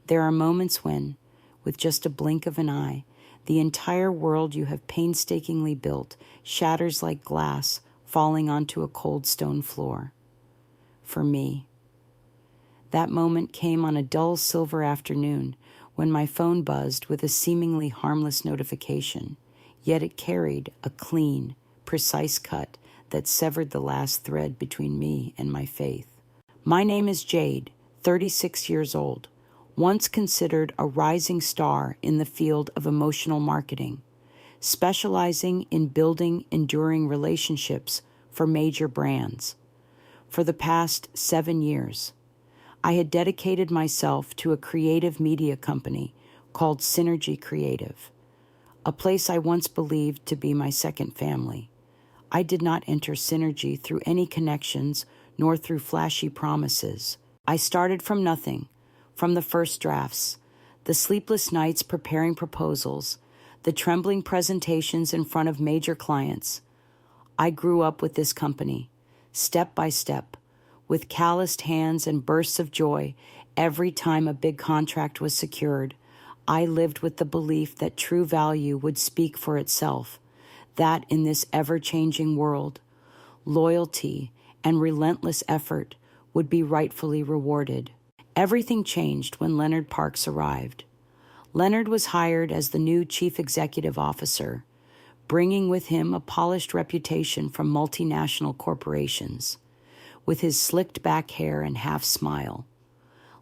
There are moments when, with just a blink of an eye, the entire world you have painstakingly built shatters like glass falling onto a cold stone floor. For me, that moment came on a dull silver afternoon when my phone buzzed with a seemingly harmless notification, yet it carried a clean, precise cut that severed the last thread between me and my faith. My name is Jade, 36 years old, once considered a rising star in the field of emotional marketing, specializing in building enduring relationships for major brands. For the past 7 years, I had dedicated myself to a creative media company called Synergy Creative, a place I once believed to be my second family. I did not enter Synergy through any connections nor through flashy promises. I started from nothing, from the first drafts, the sleepless nights preparing proposals, the trembling presentations in front of major clients. I grew up with this company, step by step, with calloused hands and bursts of joy every time a big contract was secured. I lived with the belief that true value would speak for itself, that in this ever-changing world, loyalty and relentless effort would be rightfully rewarded. Everything changed when Leonard Parks arrived. Leonard was hired as the new chief executive officer, bringing with him a polished reputation from multinational corporations. With his slicked back hair and half smile,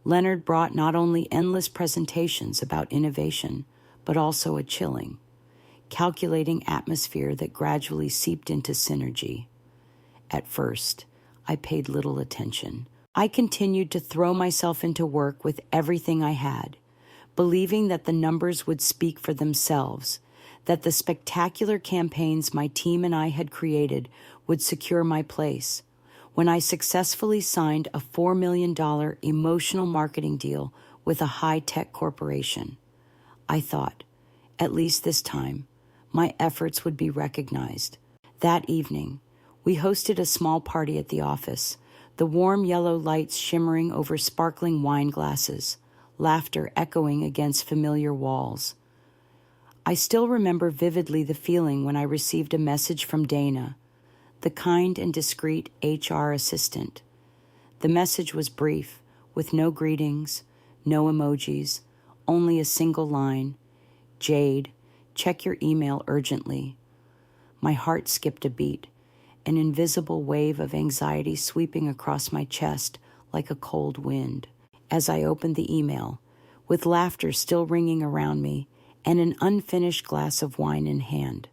Leonard brought not only endless presentations about innovation, but also a chilling, calculating atmosphere that gradually seeped into Synergy. At first, I paid little attention. I continued to throw myself into work with everything I had, believing that the numbers would speak for themselves, that the spectacular campaigns my team and I had created would secure my place. When I successfully signed a $4 million emotional marketing deal with a high-tech corporation, I thought, at least this time, my efforts would be recognized. That evening, we hosted a small party at the office, the warm yellow lights shimmering over sparkling wine glasses, laughter echoing against familiar walls. I still remember vividly the feeling when I received a message from Dana, the kind and discreet HR assistant. The message was brief, with no greetings, no emojis, only a single line: "Jade, check your email urgently." My heart skipped a beat, an invisible wave of anxiety sweeping across my chest like a cold wind. As I opened the email, with laughter still ringing around me and an unfinished glass of wine in hand,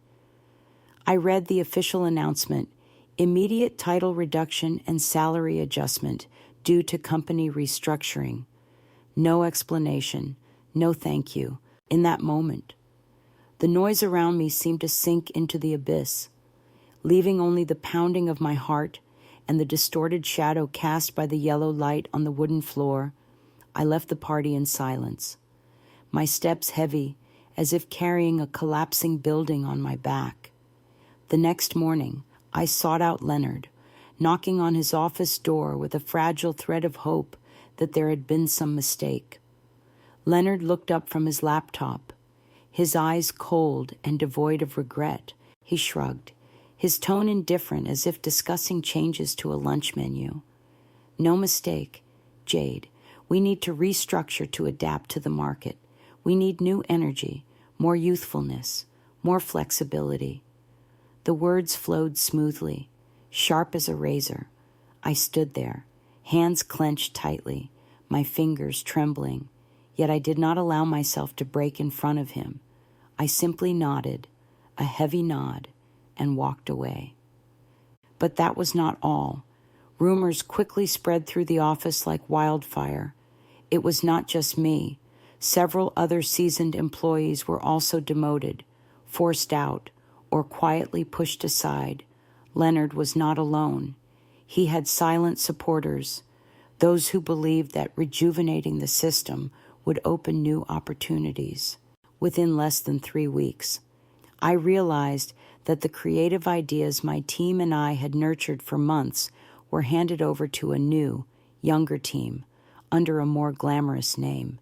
I read the official announcement: immediate title reduction and salary adjustment due to company restructuring. No explanation, no thank you. In that moment, the noise around me seemed to sink into the abyss, leaving only the pounding of my heart and the distorted shadow cast by the yellow light on the wooden floor. I left the party in silence, my steps heavy as if carrying a collapsing building on my back. The next morning, I sought out Leonard, knocking on his office door with a fragile thread of hope that there had been some mistake. Leonard looked up from his laptop, his eyes cold and devoid of regret. He shrugged, his tone indifferent as if discussing changes to a lunch menu. "No mistake, Jade. We need to restructure to adapt to the market. We need new energy, more youthfulness, more flexibility." The words flowed smoothly, sharp as a razor. I stood there, hands clenched tightly, my fingers trembling, yet I did not allow myself to break in front of him. I simply nodded, a heavy nod, and walked away. But that was not all. Rumors quickly spread through the office like wildfire. It was not just me. Several other seasoned employees were also demoted, forced out, or quietly pushed aside. Leonard was not alone. He had silent supporters, those who believed that rejuvenating the system would open new opportunities. Within less than 3 weeks, I realized that the creative ideas my team and I had nurtured for months were handed over to a new, younger team under a more glamorous name.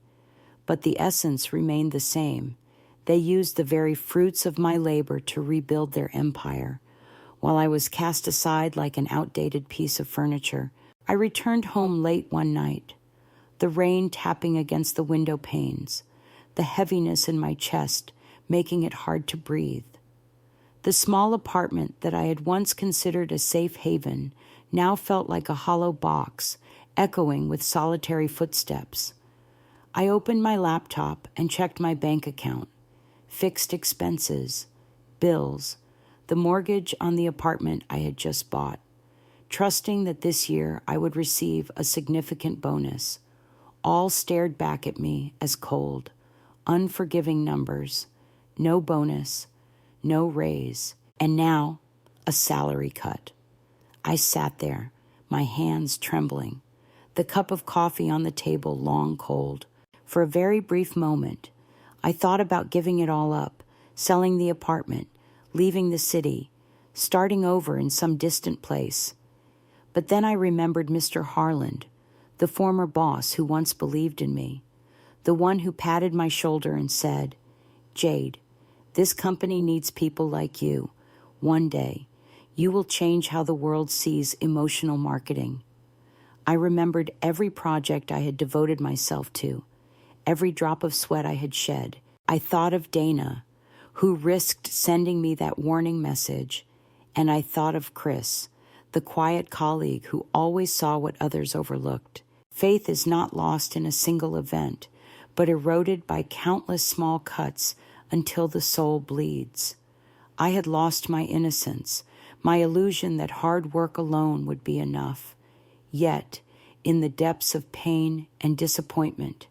but the essence remained the same. They used the very fruits of my labor to rebuild their empire. While I was cast aside like an outdated piece of furniture, I returned home late one night, the rain tapping against the window panes, the heaviness in my chest making it hard to breathe. The small apartment that I had once considered a safe haven now felt like a hollow box, echoing with solitary footsteps. I opened my laptop and checked my bank account, fixed expenses, bills, the mortgage on the apartment I had just bought, trusting that this year I would receive a significant bonus. All stared back at me as cold, unforgiving numbers, no bonus, no raise, and now a salary cut. I sat there, my hands trembling, the cup of coffee on the table long cold. For a very brief moment, I thought about giving it all up, selling the apartment, leaving the city, starting over in some distant place. But then I remembered Mr. Harland, the former boss who once believed in me, the one who patted my shoulder and said, "Jade, this company needs people like you. One day, you will change how the world sees emotional marketing." I remembered every project I had devoted myself to, every drop of sweat I had shed. I thought of Dana, who risked sending me that warning message, and I thought of Chris, the quiet colleague who always saw what others overlooked. Faith is not lost in a single event, but eroded by countless small cuts until the soul bleeds. I had lost my innocence, my illusion that hard work alone would be enough. Yet, in the depths of pain and disappointment,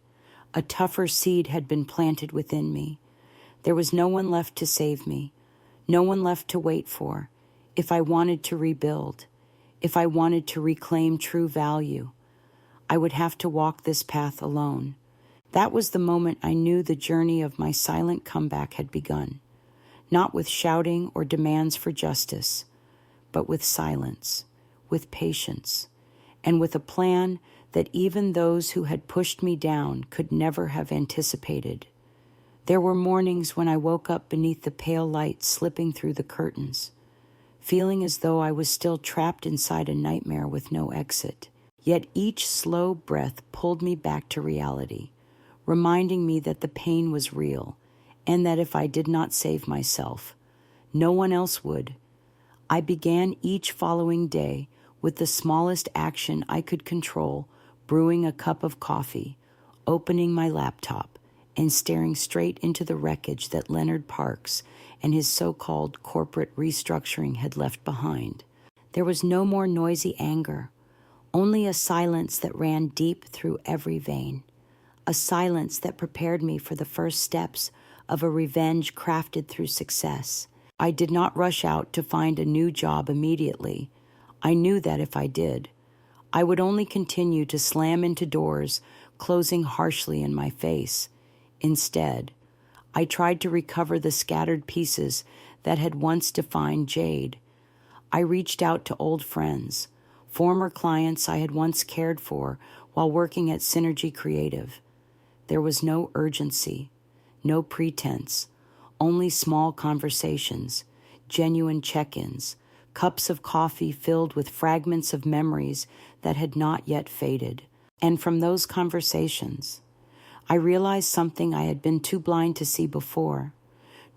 a tougher seed had been planted within me. There was no one left to save me, no one left to wait for, if I wanted to rebuild, if I wanted to reclaim true value. I would have to walk this path alone. That was the moment I knew the journey of my silent comeback had begun, not with shouting or demands for justice, but with silence, with patience, and with a plan that even those who had pushed me down could never have anticipated. There were mornings when I woke up beneath the pale light slipping through the curtains, feeling as though I was still trapped inside a nightmare with no exit. Yet each slow breath pulled me back to reality, reminding me that the pain was real, and that if I did not save myself, no one else would. I began each following day with the smallest action I could control, brewing a cup of coffee, opening my laptop, and staring straight into the wreckage that Leonard Parks and his so-called corporate restructuring had left behind. There was no more noisy anger, only a silence that ran deep through every vein, a silence that prepared me for the first steps of a revenge crafted through success. I did not rush out to find a new job immediately. I knew that if I did, I would only continue to slam into doors, closing harshly in my face. Instead, I tried to recover the scattered pieces that had once defined Jade. I reached out to old friends, former clients I had once cared for while working at Synergy Creative. There was no urgency, no pretense, only small conversations, genuine check-ins, cups of coffee filled with fragments of memories that had not yet faded. And from those conversations, I realized something I had been too blind to see before.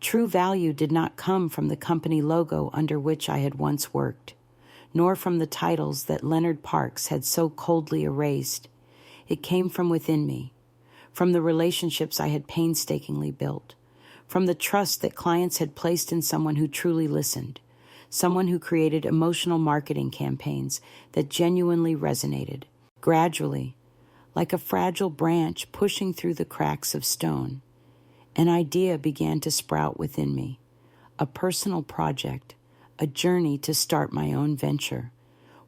True value did not come from the company logo under which I had once worked, nor from the titles that Leonard Parks had so coldly erased. It came from within me, from the relationships I had painstakingly built, from the trust that clients had placed in someone who truly listened, someone who created emotional marketing campaigns that genuinely resonated. Gradually, like a fragile branch pushing through the cracks of stone, an idea began to sprout within me, a personal project, a journey to start my own venture,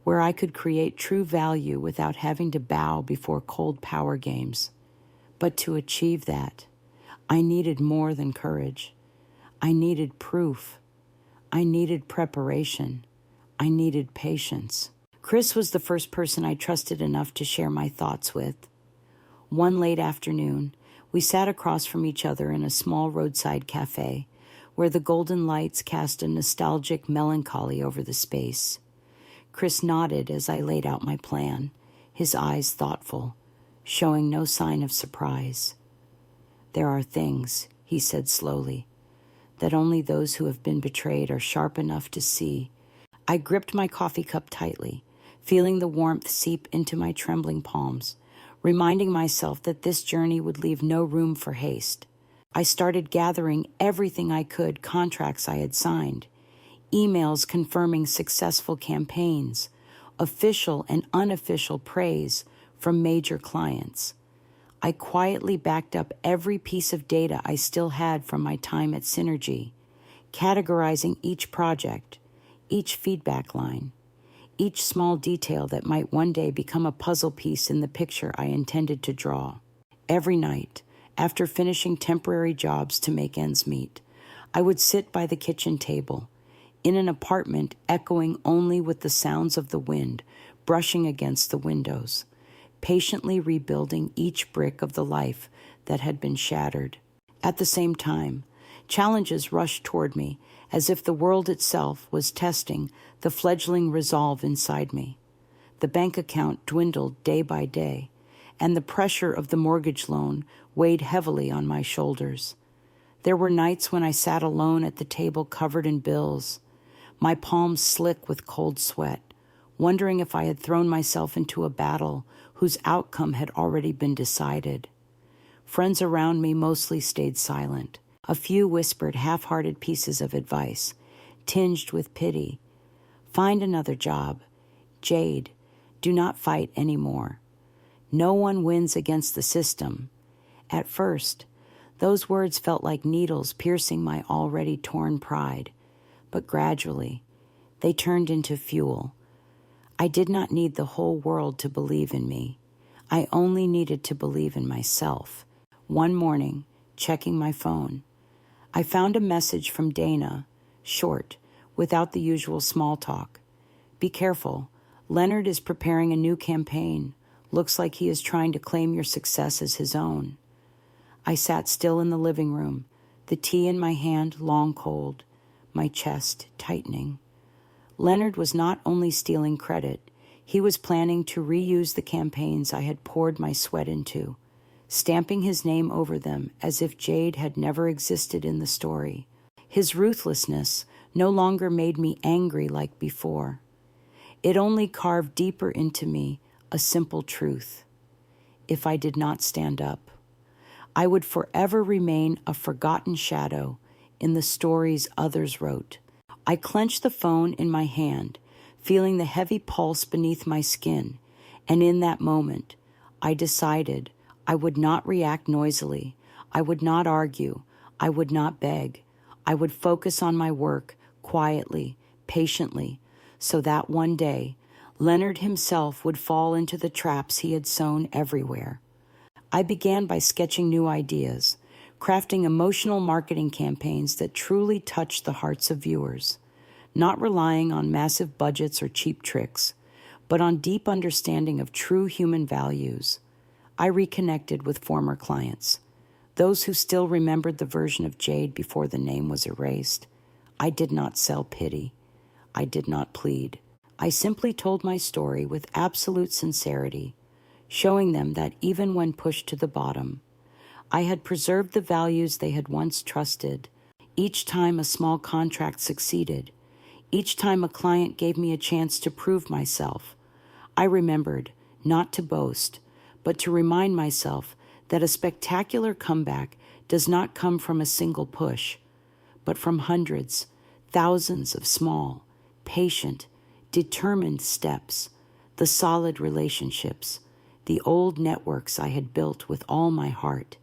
where I could create true value without having to bow before cold power games. But to achieve that, I needed more than courage. I needed proof. I needed preparation. I needed patience. Chris was the first person I trusted enough to share my thoughts with. One late afternoon, We sat across from each other in a small roadside cafe, where the golden lights cast a nostalgic melancholy over the space. Chris nodded as I laid out my plan, his eyes thoughtful, showing no sign of surprise. "There are things," he said slowly, "that only those who have been betrayed are sharp enough to see." I gripped my coffee cup tightly, feeling the warmth seep into my trembling palms, reminding myself that this journey would leave no room for haste. I started gathering everything I could, contracts I had signed, emails confirming successful campaigns, official and unofficial praise from major clients. I quietly backed up every piece of data I still had from my time at Synergy, categorizing each project, each feedback line, each small detail that might one day become a puzzle piece in the picture I intended to draw. Every night, after finishing temporary jobs to make ends meet, I would sit by the kitchen table, in an apartment echoing only with the sounds of the wind brushing against the windows, patiently rebuilding each brick of the life that had been shattered. At the same time, challenges rushed toward me as if the world itself was testing the fledgling resolve inside me. The bank account dwindled day by day, and the pressure of the mortgage loan weighed heavily on my shoulders. There were nights when I sat alone at the table covered in bills, my palms slick with cold sweat, wondering if I had thrown myself into a battle whose outcome had already been decided. Friends around me mostly stayed silent. A few whispered half-hearted pieces of advice, tinged with pity. "Find another job. Jade, do not fight anymore. No one wins against the system." At first, those words felt like needles piercing my already torn pride, but gradually, they turned into fuel. I did not need the whole world to believe in me. I only needed to believe in myself. One morning, checking my phone, I found a message from Dana, short, without the usual small talk. "Be careful. Leonard is preparing a new campaign. Looks like he is trying to claim your success as his own." I sat still in the living room, the tea in my hand long cold, my chest tightening. Leonard was not only stealing credit, he was planning to reuse the campaigns I had poured my sweat into, stamping his name over them as if Jade had never existed in the story. His ruthlessness no longer made me angry like before. It only carved deeper into me a simple truth. If I did not stand up, I would forever remain a forgotten shadow in the stories others wrote. I clenched the phone in my hand, feeling the heavy pulse beneath my skin, and in that moment, I decided I would not react noisily. I would not argue. I would not beg. I would focus on my work, quietly, patiently, so that one day, Leonard himself would fall into the traps he had sown everywhere. I began by sketching new ideas, crafting emotional marketing campaigns that truly touched the hearts of viewers, not relying on massive budgets or cheap tricks, but on deep understanding of true human values. I reconnected with former clients, those who still remembered the version of Jade before the name was erased. I did not sell pity. I did not plead. I simply told my story with absolute sincerity, showing them that even when pushed to the bottom, I had preserved the values they had once trusted. Each time a small contract succeeded, each time a client gave me a chance to prove myself, I remembered not to boast, but to remind myself that a spectacular comeback does not come from a single push, but from hundreds, thousands of small, patient, determined steps, the solid relationships, the old networks I had built with all my heart,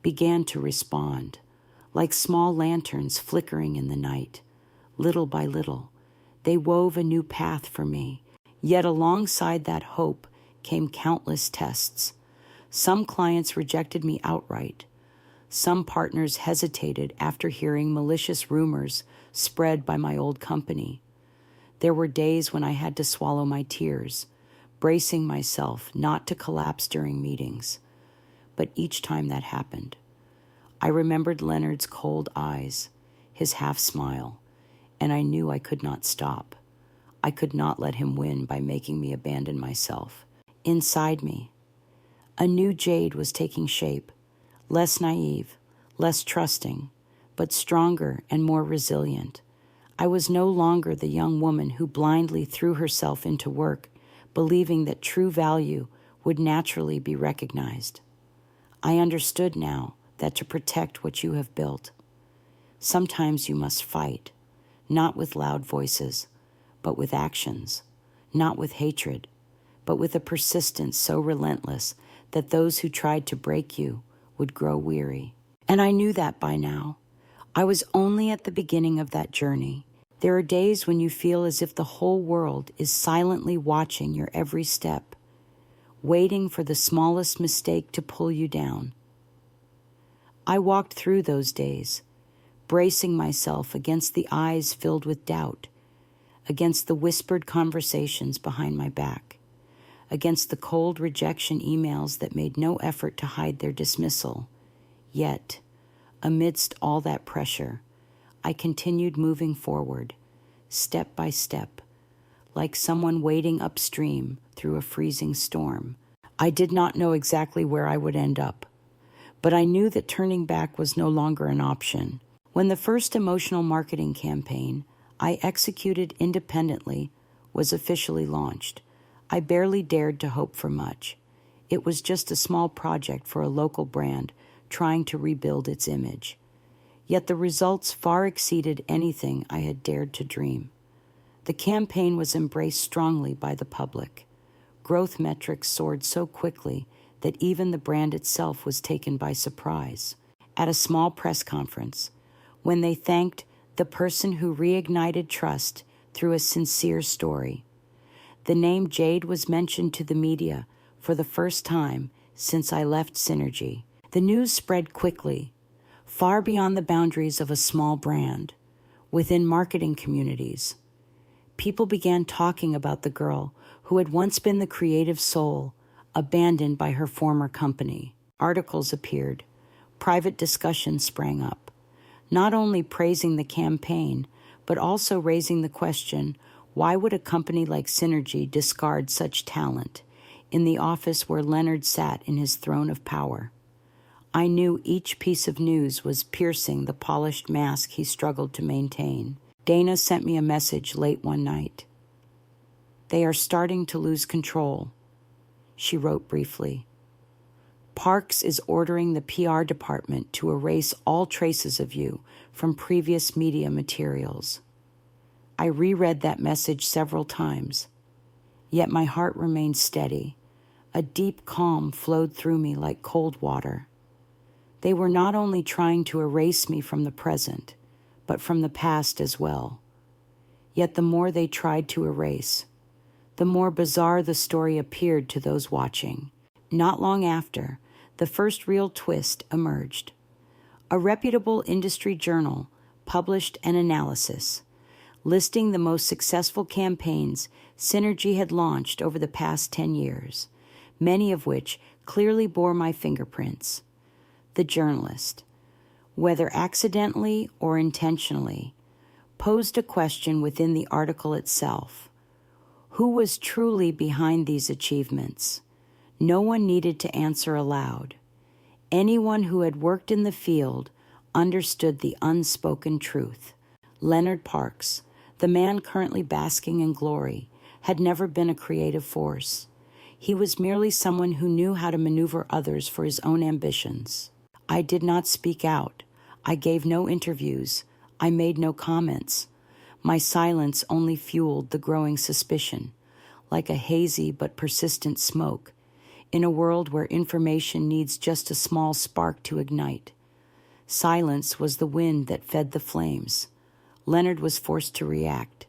began to respond, like small lanterns flickering in the night. Little by little, they wove a new path for me, yet alongside that hope came countless tests. Some clients rejected me outright. Some partners hesitated after hearing malicious rumors spread by my old company. There were days when I had to swallow my tears, bracing myself not to collapse during meetings. but each time that happened, I remembered Leonard's cold eyes, his half-smile, and I knew I could not stop. I could not let him win by making me abandon myself. Inside me, a new Jade was taking shape, less naive, less trusting, but stronger and more resilient. I was no longer the young woman who blindly threw herself into work, believing that true value would naturally be recognized. I understood now that to protect what you have built, sometimes you must fight, not with loud voices, but with actions, not with hatred, but with a persistence so relentless that those who tried to break you would grow weary. And I knew that by now. I was only at the beginning of that journey. There are days when you feel as if the whole world is silently watching your every step, waiting for the smallest mistake to pull you down. I walked through those days, bracing myself against the eyes filled with doubt, against the whispered conversations behind my back, against the cold rejection emails that made no effort to hide their dismissal. Yet, amidst all that pressure, I continued moving forward, step by step, like someone wading upstream through a freezing storm. I did not know exactly where I would end up, but I knew that turning back was no longer an option. When the first emotional marketing campaign I executed independently was officially launched, I barely dared to hope for much. It was just a small project for a local brand trying to rebuild its image. Yet the results far exceeded anything I had dared to dream. The campaign was embraced strongly by the public. Growth metrics soared so quickly that even the brand itself was taken by surprise. At a small press conference, when they thanked the person who reignited trust through a sincere story, the name Jade was mentioned to the media for the first time since I left Synergy. The news spread quickly, far beyond the boundaries of a small brand. Within marketing communities, people began talking about the girl who had once been the creative soul, abandoned by her former company. Articles appeared, private discussions sprang up, not only praising the campaign, but also raising the question, why would a company like Synergy discard such talent in the office where Leonard sat in his throne of power? I knew each piece of news was piercing the polished mask he struggled to maintain. Dana sent me a message late one night. "They are starting to lose control," she wrote briefly. "Parks is ordering the PR department to erase all traces of you from previous media materials." I reread that message several times, yet my heart remained steady. A deep calm flowed through me like cold water. They were not only trying to erase me from the present, but from the past as well. Yet the more they tried to erase, the more bizarre the story appeared to those watching. Not long after, the first real twist emerged. A reputable industry journal published an analysis listing the most successful campaigns Synergy had launched over the past 10 years, many of which clearly bore my fingerprints. The journalist, whether accidentally or intentionally, posed a question within the article itself. Who was truly behind these achievements? No one needed to answer aloud. Anyone who had worked in the field understood the unspoken truth. Leonard Parks, the man currently basking in glory, had never been a creative force. He was merely someone who knew how to maneuver others for his own ambitions. I did not speak out. I gave no interviews. I made no comments. My silence only fueled the growing suspicion, like a hazy but persistent smoke, in a world where information needs just a small spark to ignite. Silence was the wind that fed the flames. Leonard was forced to react.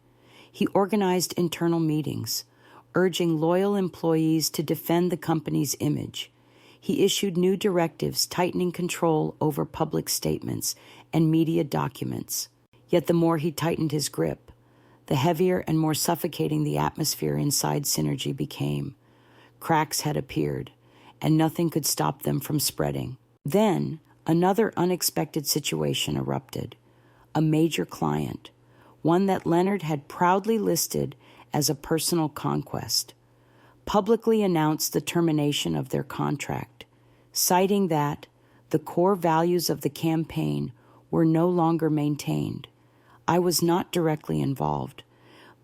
He organized internal meetings, urging loyal employees to defend the company's image. He issued new directives tightening control over public statements and media documents. Yet the more he tightened his grip, the heavier and more suffocating the atmosphere inside Synergy became. Cracks had appeared, and nothing could stop them from spreading. Then, another unexpected situation erupted. A major client, one that Leonard had proudly listed as a personal conquest, publicly announced the termination of their contract, citing that the core values of the campaign were no longer maintained. I was not directly involved,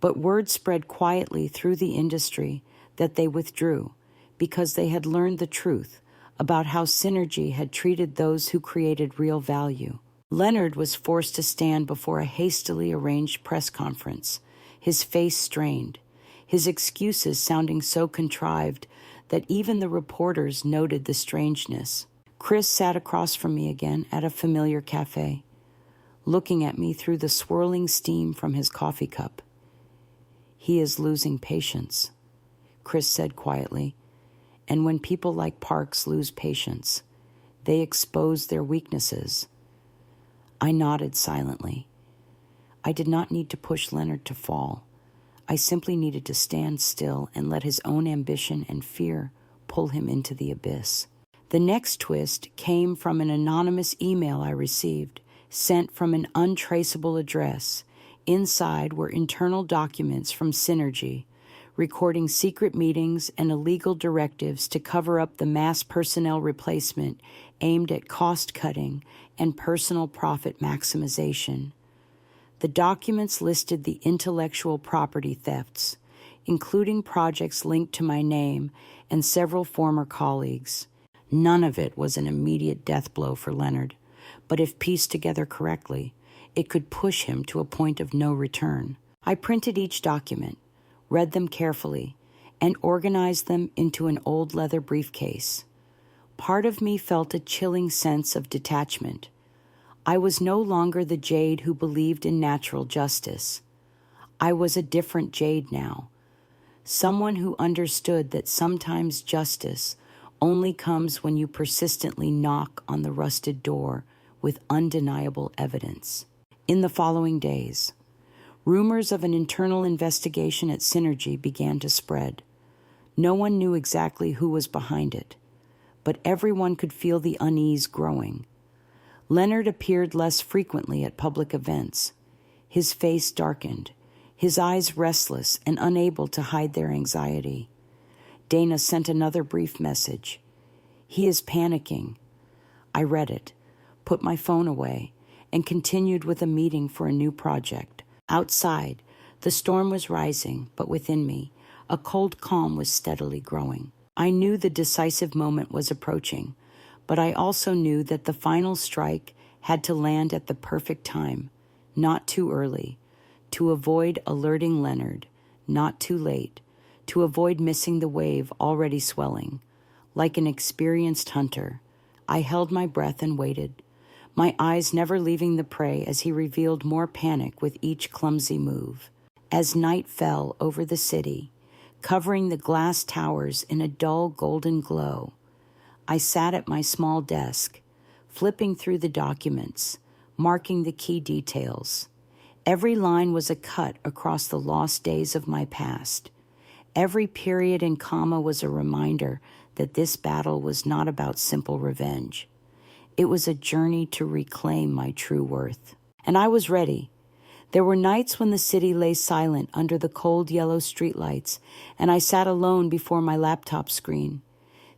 but word spread quietly through the industry that they withdrew because they had learned the truth about how Synergy had treated those who created real value. Leonard was forced to stand before a hastily arranged press conference, his face strained, his excuses sounding so contrived that even the reporters noted the strangeness. Chris sat across from me again at a familiar cafe, looking at me through the swirling steam from his coffee cup. "He is losing patience," Chris said quietly, "and when people like Parks lose patience, they expose their weaknesses." I nodded silently. I did not need to push Leonard to fall. I simply needed to stand still and let his own ambition and fear pull him into the abyss. The next twist came from an anonymous email I received, sent from an untraceable address. Inside were internal documents from Synergy, recording secret meetings and illegal directives to cover up the mass personnel replacement aimed at cost-cutting and personal profit maximization. The documents listed the intellectual property thefts, including projects linked to my name and several former colleagues. None of it was an immediate death blow for Leonard, but if pieced together correctly, it could push him to a point of no return. I printed each document, read them carefully, and organized them into an old leather briefcase. Part of me felt a chilling sense of detachment. I was no longer the Jade who believed in natural justice. I was a different Jade now, someone who understood that sometimes justice only comes when you persistently knock on the rusted door with undeniable evidence. In the following days, rumors of an internal investigation at Synergy began to spread. No one knew exactly who was behind it, but everyone could feel the unease growing. Leonard appeared less frequently at public events. His face darkened, his eyes restless and unable to hide their anxiety. Dana sent another brief message. "He is panicking." I read it, put my phone away, and continued with a meeting for a new project. Outside, the storm was rising, but within me, a cold calm was steadily growing. I knew the decisive moment was approaching, but I also knew that the final strike had to land at the perfect time, not too early, to avoid alerting Leonard, not too late, to avoid missing the wave already swelling. Like an experienced hunter, I held my breath and waited, my eyes never leaving the prey as he revealed more panic with each clumsy move. As night fell over the city, covering the glass towers in a dull golden glow, I sat at my small desk, flipping through the documents, marking the key details. Every line was a cut across the lost days of my past. Every period and comma was a reminder that this battle was not about simple revenge. It was a journey to reclaim my true worth. And I was ready. There were nights when the city lay silent under the cold yellow streetlights, and I sat alone before my laptop screen,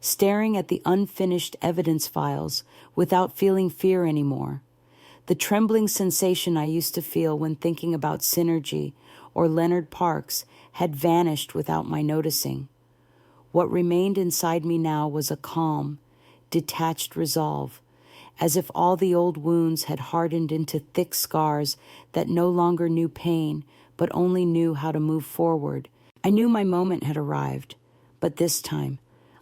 staring at the unfinished evidence files without feeling fear anymore. The trembling sensation I used to feel when thinking about Synergy or Leonard Parks had vanished without my noticing. What remained inside me now was a calm, detached resolve, as if all the old wounds had hardened into thick scars that no longer knew pain, but only knew how to move forward. I knew my moment had arrived, but this time,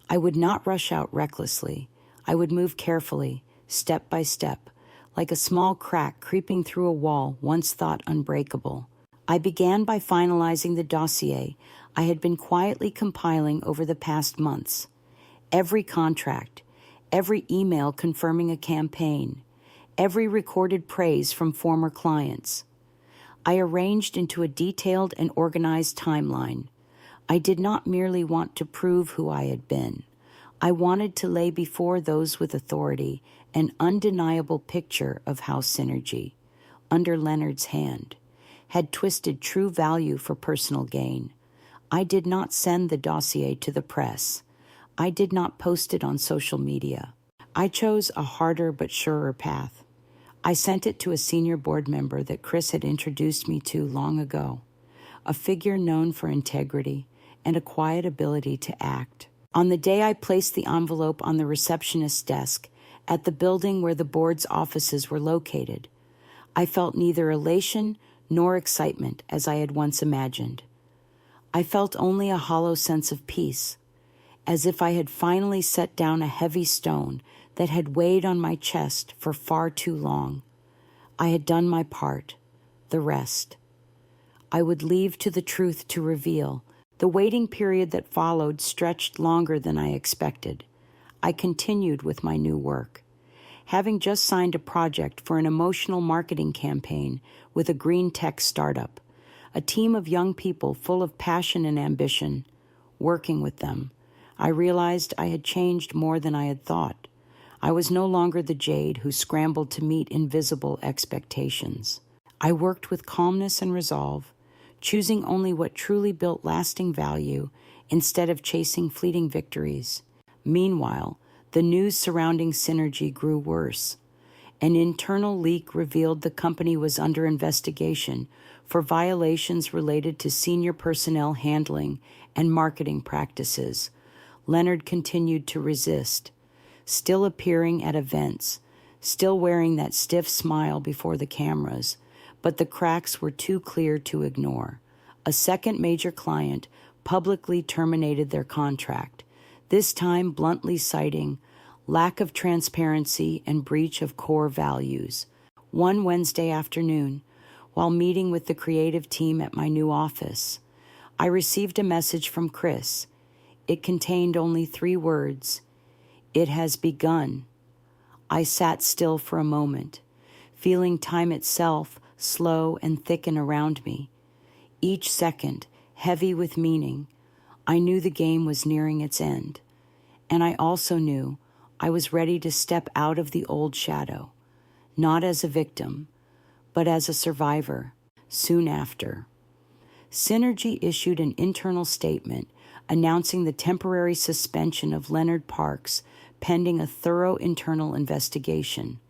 I would not rush out recklessly. I would move carefully, step by step, like a small crack creeping through a wall once thought unbreakable. I began by finalizing the dossier I had been quietly compiling over the past months. Every contract, every email confirming a campaign, every recorded praise from former clients. I arranged into a detailed and organized timeline. I did not merely want to prove who I had been. I wanted to lay before those with authority an undeniable picture of how Synergy, under Leonard's hand, had twisted true value for personal gain. I did not send the dossier to the press. I did not post it on social media. I chose a harder but surer path. I sent it to a senior board member that Chris had introduced me to long ago, a figure known for integrity and a quiet ability to act. On the day I placed the envelope on the receptionist's desk at the building where the board's offices were located, I felt neither elation nor excitement as I had once imagined. I felt only a hollow sense of peace, as if I had finally set down a heavy stone that had weighed on my chest for far too long. I had done my part, the rest I would leave to the truth to reveal. The waiting period that followed stretched longer than I expected. I continued with my new work. Having just signed a project for an emotional marketing campaign with a green tech startup, a team of young people full of passion and ambition, working with them, I realized I had changed more than I had thought. I was no longer the jade who scrambled to meet invisible expectations. I worked with calmness and resolve, choosing only what truly built lasting value instead of chasing fleeting victories. Meanwhile, the news surrounding Synergy grew worse. An internal leak revealed the company was under investigation for violations related to senior personnel handling and marketing practices. Leonard continued to resist, still appearing at events, still wearing that stiff smile before the cameras, but the cracks were too clear to ignore. A second major client publicly terminated their contract, this time bluntly citing lack of transparency and breach of core values. One Wednesday afternoon, while meeting with the creative team at my new office, I received a message from Chris. It contained only 3 words: "It has begun." I sat still for a moment, feeling time itself slow and thicken around me, each second heavy with meaning. I knew the game was nearing its end, and I also knew I was ready to step out of the old shadow, not as a victim, but as a survivor. Soon after, Synergy issued an internal statement announcing the temporary suspension of Leonard Parks pending a thorough internal investigation.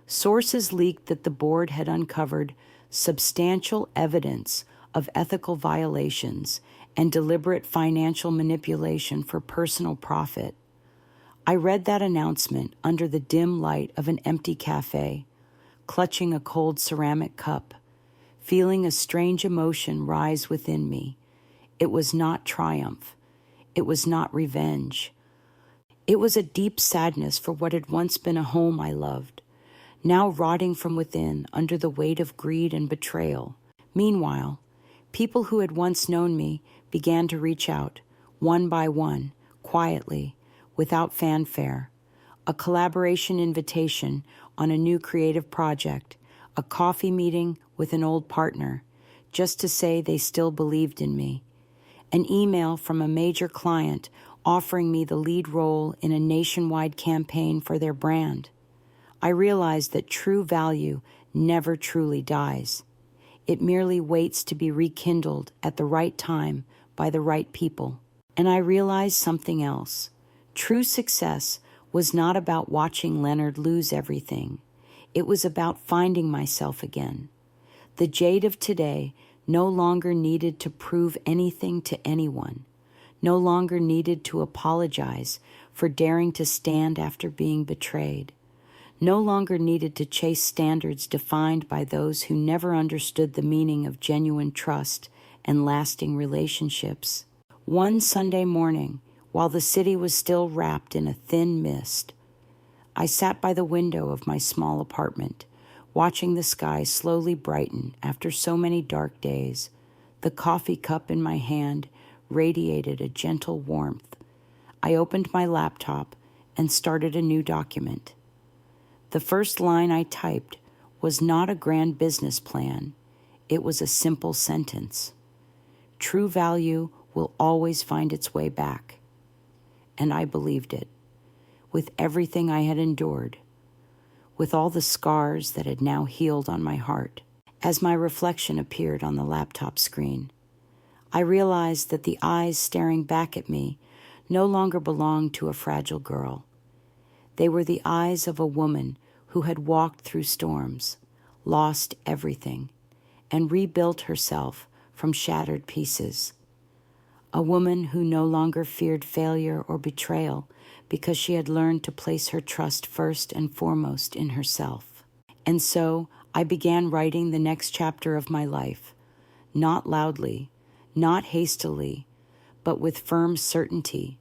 Sources leaked that the board had uncovered substantial evidence of ethical violations and deliberate financial manipulation for personal profit. I read that announcement under the dim light of an empty cafe, clutching a cold ceramic cup, feeling a strange emotion rise within me. It was not triumph. It was not revenge. It was a deep sadness for what had once been a home I loved, now rotting from within under the weight of greed and betrayal. Meanwhile, people who had once known me began to reach out, one by one, quietly, without fanfare. A collaboration invitation on a new creative project, a coffee meeting with an old partner, just to say they still believed in me. An email from a major client offering me the lead role in a nationwide campaign for their brand. I realized that true value never truly dies. It merely waits to be rekindled at the right time by the right people. And I realized something else. True success was not about watching Leonard lose everything. It was about finding myself again. The Jade of today no longer needed to prove anything to anyone, no longer needed to apologize for daring to stand after being betrayed, no longer needed to chase standards defined by those who never understood the meaning of genuine trust and lasting relationships. One Sunday morning, while the city was still wrapped in a thin mist, I sat by the window of my small apartment, watching the sky slowly brighten after so many dark days. The coffee cup in my hand radiated a gentle warmth. I opened my laptop and started a new document. The first line I typed was not a grand business plan. It was a simple sentence. True value will always find its way back. and I believed it. With everything I had endured, with all the scars that had now healed on my heart, as my reflection appeared on the laptop screen, I realized that the eyes staring back at me no longer belonged to a fragile girl. They were the eyes of a woman who had walked through storms, lost everything, and rebuilt herself from shattered pieces. A woman who no longer feared failure or betrayal because she had learned to place her trust first and foremost in herself. And so I began writing the next chapter of my life, not loudly, not hastily, but with firm certainty.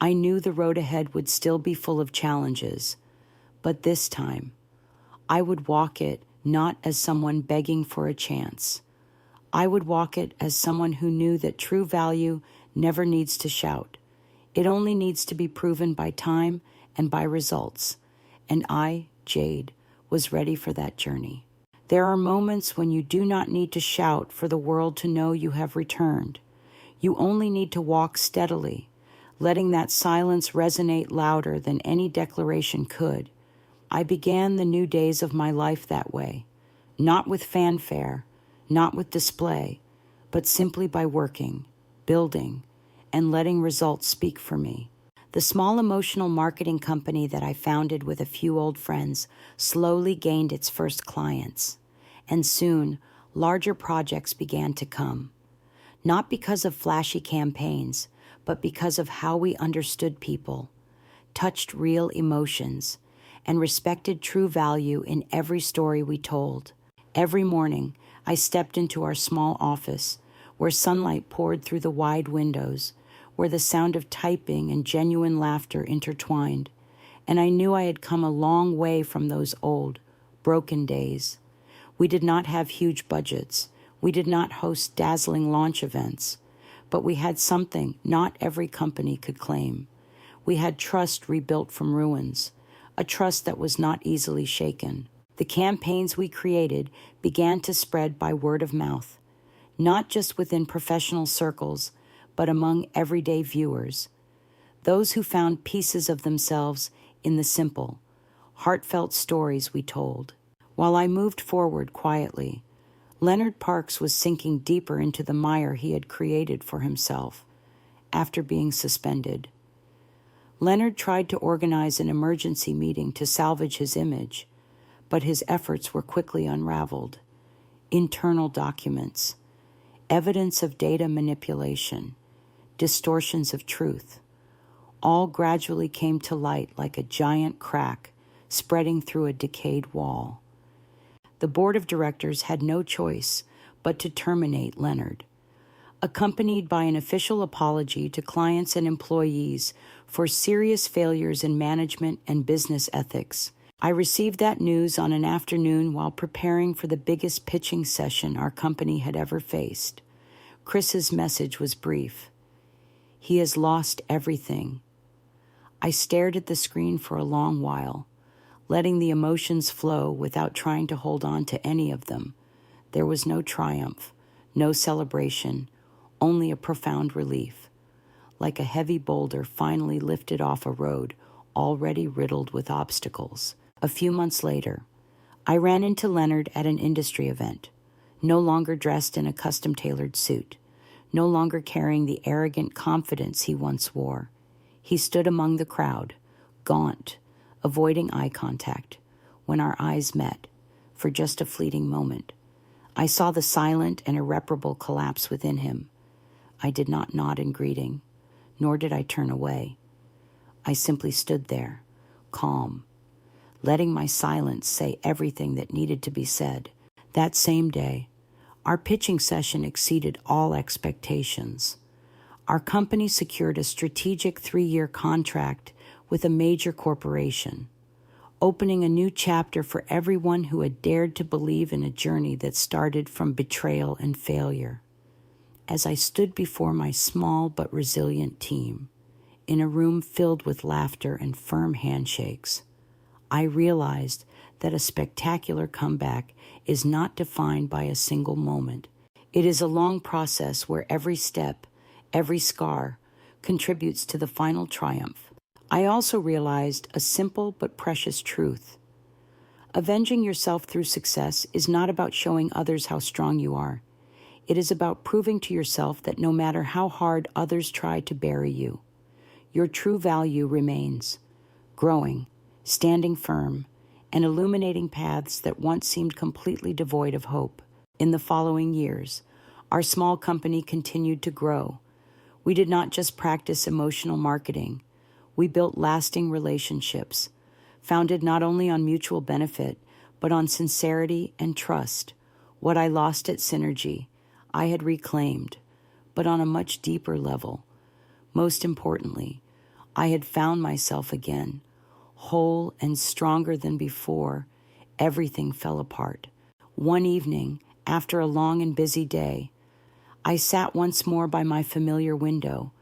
I knew the road ahead would still be full of challenges, but this time, I would walk it not as someone begging for a chance. I would walk it as someone who knew that true value never needs to shout. It only needs to be proven by time and by results. And I, Jade, was ready for that journey. There are moments when you do not need to shout for the world to know you have returned. You only need to walk steadily, letting that silence resonate louder than any declaration could. I began the new days of my life that way, not with fanfare, not with display, but simply by working, building, and letting results speak for me. The small emotional marketing company that I founded with a few old friends slowly gained its first clients, and soon larger projects began to come. Not because of flashy campaigns, but because of how we understood people, touched real emotions, and respected true value in every story we told. Every morning, I stepped into our small office, where sunlight poured through the wide windows, where the sound of typing and genuine laughter intertwined, and I knew I had come a long way from those old, broken days. We did not have huge budgets. We did not host dazzling launch events, but we had something not every company could claim. We had trust rebuilt from ruins, a trust that was not easily shaken. The campaigns we created began to spread by word of mouth, not just within professional circles, but among everyday viewers, those who found pieces of themselves in the simple, heartfelt stories we told. While I moved forward quietly, Leonard Parks was sinking deeper into the mire he had created for himself after being suspended. Leonard tried to organize an emergency meeting to salvage his image, but his efforts were quickly unraveled. Internal documents, evidence of data manipulation, distortions of truth, all gradually came to light like a giant crack spreading through a decayed wall. The board of directors had no choice but to terminate Leonard, accompanied by an official apology to clients and employees for serious failures in management and business ethics. I received that news on an afternoon while preparing for the biggest pitching session our company had ever faced. Chris's message was brief. He has lost everything. I stared at the screen for a long while, letting the emotions flow without trying to hold on to any of them. There was no triumph, no celebration, only a profound relief, like a heavy boulder finally lifted off a road already riddled with obstacles. A few months later, I ran into Leonard at an industry event, no longer dressed in a custom-tailored suit, no longer carrying the arrogant confidence he once wore. He stood among the crowd, gaunt, avoiding eye contact. When our eyes met, for just a fleeting moment, I saw the silent and irreparable collapse within him. I did not nod in greeting, nor did I turn away. I simply stood there, calm, letting my silence say everything that needed to be said. That same day, our pitching session exceeded all expectations. Our company secured a strategic 3-year contract with a major corporation, opening a new chapter for everyone who had dared to believe in a journey that started from betrayal and failure. As I stood before my small but resilient team, in a room filled with laughter and firm handshakes, I realized that a spectacular comeback is not defined by a single moment. It is a long process where every step, every scar, contributes to the final triumph. I also realized a simple but precious truth. Avenging yourself through success is not about showing others how strong you are. It is about proving to yourself that no matter how hard others try to bury you, your true value remains, growing, standing firm, and illuminating paths that once seemed completely devoid of hope. In the following years, our small company continued to grow. We did not just practice emotional marketing. We built lasting relationships, founded not only on mutual benefit, but on sincerity and trust. What I lost at Synergy, I had reclaimed, but on a much deeper level. Most importantly, I had found myself again, whole and stronger than before. Everything fell apart. One evening, after a long and busy day, I sat once more by my familiar window,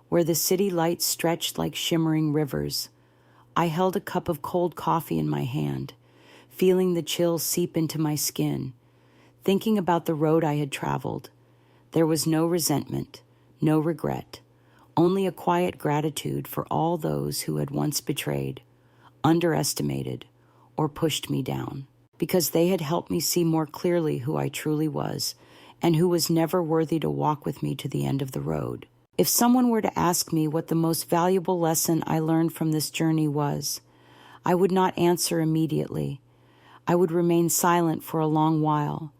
where the city lights stretched like shimmering rivers. I held a cup of cold coffee in my hand, feeling the chill seep into my skin, thinking about the road I had traveled. There was no resentment, no regret, only a quiet gratitude for all those who had once betrayed, underestimated, or pushed me down, because they had helped me see more clearly who I truly was and who was never worthy to walk with me to the end of the road. If someone were to ask me what the most valuable lesson I learned from this journey was, I would not answer immediately. I would remain silent for a long while,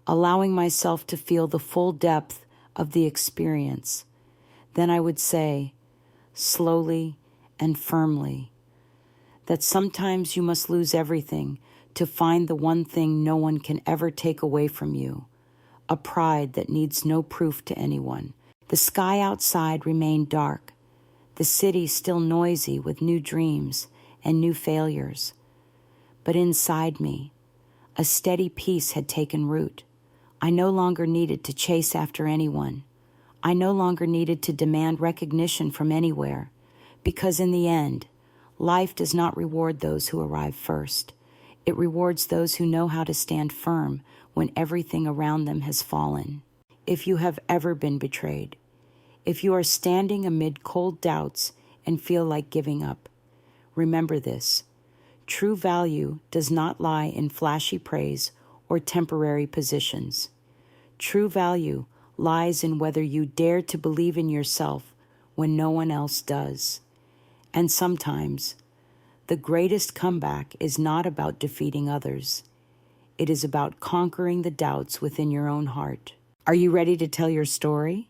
allowing myself to feel the full depth of the experience. Then I would say, slowly and firmly, that sometimes you must lose everything to find the one thing no one can ever take away from you, a pride that needs no proof to anyone. The sky outside remained dark, the city still noisy with new dreams and new failures. But inside me, a steady peace had taken root. I no longer needed to chase after anyone. I no longer needed to demand recognition from anywhere, because in the end, life does not reward those who arrive first. It rewards those who know how to stand firm when everything around them has fallen. If you have ever been betrayed, if you are standing amid cold doubts and feel like giving up, remember this. True value does not lie in flashy praise or temporary positions. True value lies in whether you dare to believe in yourself when no one else does. And sometimes, the greatest comeback is not about defeating others. It is about conquering the doubts within your own heart. Are you ready to tell your story?